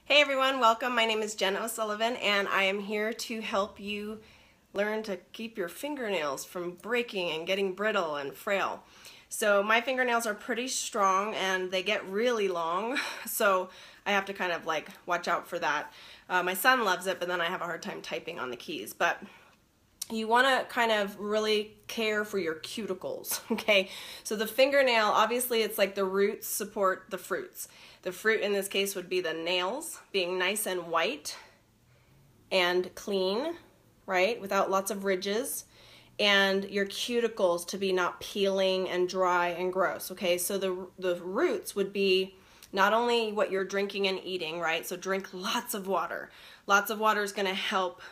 Hey everyone, welcome. My name is Jen O'Sullivan and I am here to help you learn to keep your fingernails from breaking and getting brittle and frail. So my fingernails are pretty strong and they get really long, so I have to kind of like watch out for that. My son loves it, but then I have a hard time typing on the keys. But you want to kind of really care for your cuticles, okay? So the fingernail, obviously it's like the roots support the fruits. The fruit in this case would be the nails being nice and white and clean, right? Without lots of ridges. And your cuticles to be not peeling and dry and gross, okay? So the roots would be not only what you're drinking and eating, right? So drink lots of water. Lots of water is going to help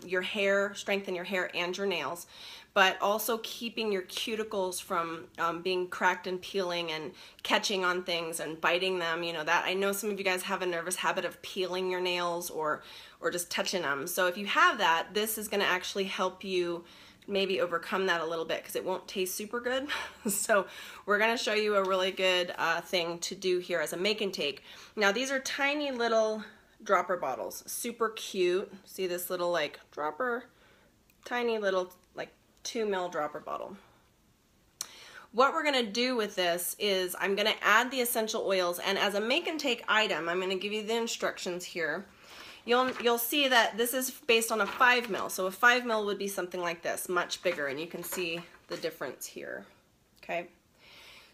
your hair, strengthen your hair and your nails, but also keeping your cuticles from being cracked and peeling and catching on things and biting them. You know that. I know some of you guys have a nervous habit of peeling your nails or just touching them. So if you have that, this is going to actually help you maybe overcome that a little bit because it won't taste super good. So we're going to show you a really good thing to do here as a make and take. Now these are tiny little dropper bottles, super cute. See this little like dropper, tiny little like 2 ml dropper bottle. What we're going to do with this is I'm going to add the essential oils, and as a make and take item, I'm going to give you the instructions here. You'll see that this is based on a 5 ml. So a 5 ml would be something like this, much bigger, and you can see the difference here. Okay.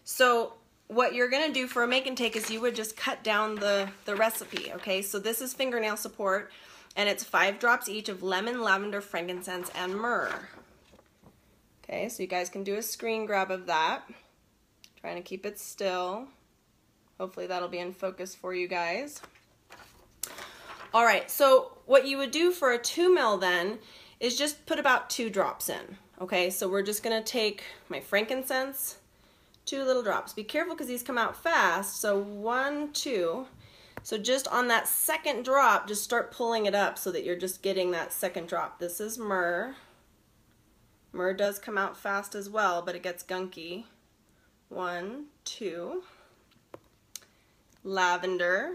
So what you're going to do for a make and take is you would just cut down the recipe. Okay. So this is fingernail support, and it's 5 drops each of lemon, lavender, frankincense, and myrrh. Okay. So you guys can do a screen grab of that. Trying to keep it still. Hopefully that'll be in focus for you guys. All right, so what you would do for a 2 ml then is just put about 2 drops in. Okay, so we're just gonna take my frankincense, 2 little drops. Be careful because these come out fast, so 1, 2. So just on that second drop, just start pulling it up so that you're just getting that second drop. This is myrrh. Myrrh does come out fast as well, but it gets gunky. 1, 2. Lavender.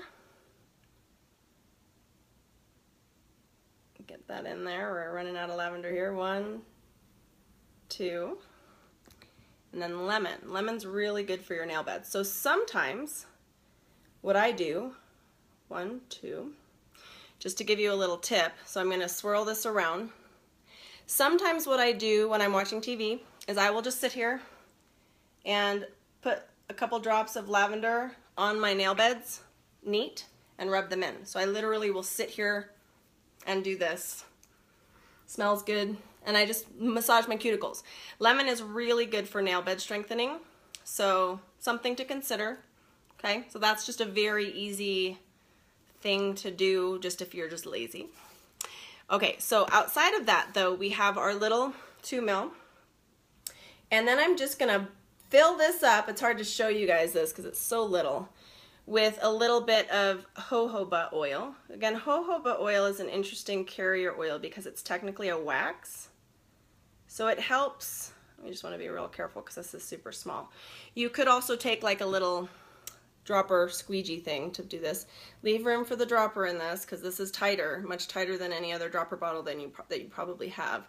Get that in there. We're running out of lavender here. 1, 2. And then lemon. Lemon's really good for your nail beds. So sometimes what I do, 1, 2, just to give you a little tip, so I'm going to swirl this around. Sometimes what I do when I'm watching TV is I will just sit here and put a couple drops of lavender on my nail beds, neat, and rub them in. So I literally will sit here and do this. Smells good. And I just massage my cuticles. Lemon is really good for nail bed strengthening, so something to consider. Okay, so that's just a very easy thing to do just if you're just lazy. Okay, so outside of that though, we have our little 2 ml, and then I'm just gonna fill this up. It's hard to show you guys this because it's so little, with a little bit of jojoba oil. Again, jojoba oil is an interesting carrier oil because it's technically a wax. So it helps, I just want to be real careful because this is super small. You could also take like a little dropper squeegee thing to do this. Leave room for the dropper in this because this is tighter, much tighter than any other dropper bottle that you probably have.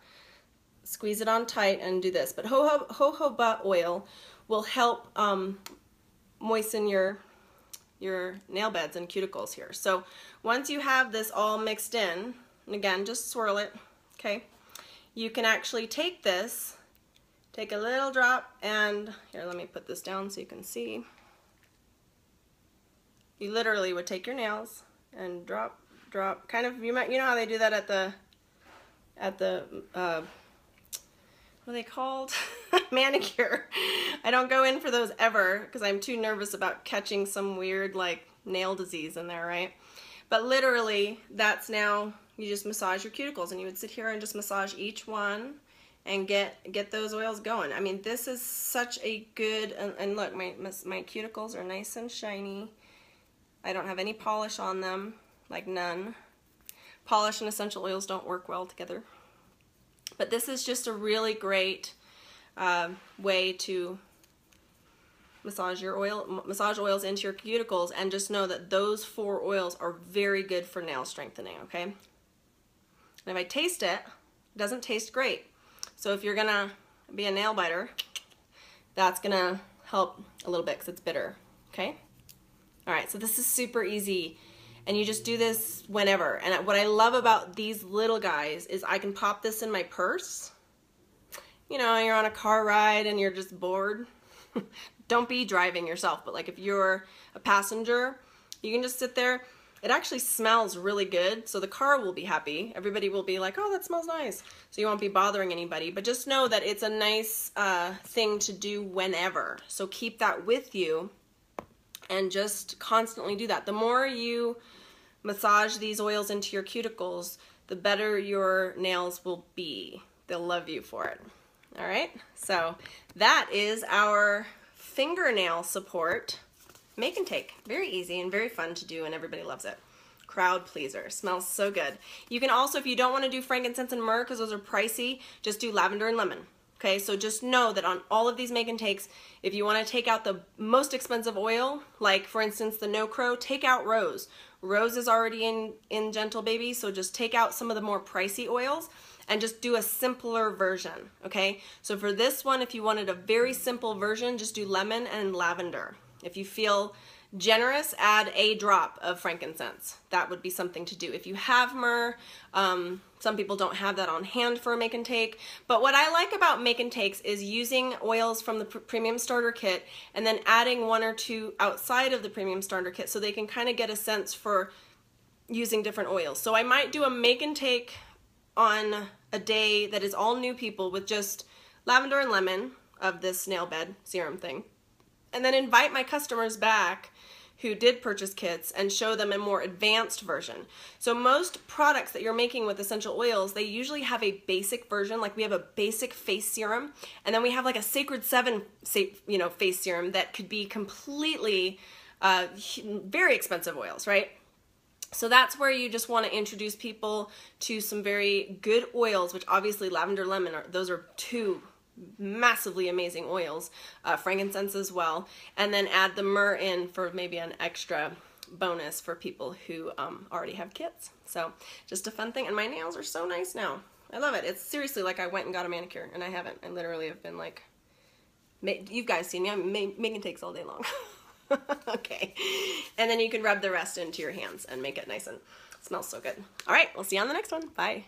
Squeeze it on tight and do this. But jojoba oil will help moisten your nail beds and cuticles here. So once you have this all mixed in, and again, just swirl it, okay? You can actually take this, take a little drop, and here, let me put this down so you can see. You literally would take your nails and drop, kind of, you know how they do that at the what are they called? Manicure. I don't go in for those ever because I'm too nervous about catching some weird like nail disease in there, right? But literally, that's now, you just massage your cuticles, and you would sit here and just massage each one and get those oils going. I mean, this is such a good, and look, my cuticles are nice and shiny. I don't have any polish on them, like none. Polish and essential oils don't work well together. But this is just a really great way to massage oils into your cuticles, and just know that those 4 oils are very good for nail strengthening, okay? And if I taste it, it doesn't taste great. So if you're gonna be a nail biter, that's gonna help a little bit because it's bitter, okay? All right, so this is super easy, and you just do this whenever. And what I love about these little guys is I can pop this in my purse. You know, you're on a car ride and you're just bored. Don't be driving yourself, but like if you're a passenger, you can just sit there. It actually smells really good, so the car will be happy. Everybody will be like, oh, that smells nice. So you won't be bothering anybody, but just know that it's a nice thing to do whenever. So keep that with you and just constantly do that. The more you massage these oils into your cuticles, the better your nails will be. They'll love you for it. All right, so that is our fingernail support make and take. Very easy and very fun to do, and everybody loves it. Crowd pleaser. Smells so good. You can also, if you don't want to do frankincense and myrrh because those are pricey, just do lavender and lemon. Okay, so just know that on all of these make and takes, if you want to take out the most expensive oil, like for instance the No Crow, take out rose. Rose is already in Gentle Baby, so just take out some of the more pricey oils and just do a simpler version, okay? So for this one, if you wanted a very simple version, just do lemon and lavender. If you feel generous, add a drop of frankincense. That would be something to do. If you have myrrh, some people don't have that on hand for a make and take, but what I like about make and takes is using oils from the premium starter kit and then adding 1 or 2 outside of the premium starter kit so they can kind of get a sense for using different oils. So I might do a make and take on a day that is all new people with just lavender and lemon of this nail bed serum thing, and then invite my customers back who did purchase kits and show them a more advanced version. So most products that you're making with essential oils, they usually have a basic version, like we have a basic face serum, and then we have like a Sacred 7 face serum that could be completely very expensive oils, right? So that's where you just want to introduce people to some very good oils, which obviously lavender, lemon, those are 2 massively amazing oils, frankincense as well, and then add the myrrh in for maybe an extra bonus for people who already have kits. So just a fun thing, and my nails are so nice now. I love it. It's seriously like I went and got a manicure, and I haven't. I literally have been like, you guys see me, I'm making takes all day long. Okay, and then you can rub the rest into your hands and make it nice and smells so good. All right, we'll see you on the next one. Bye.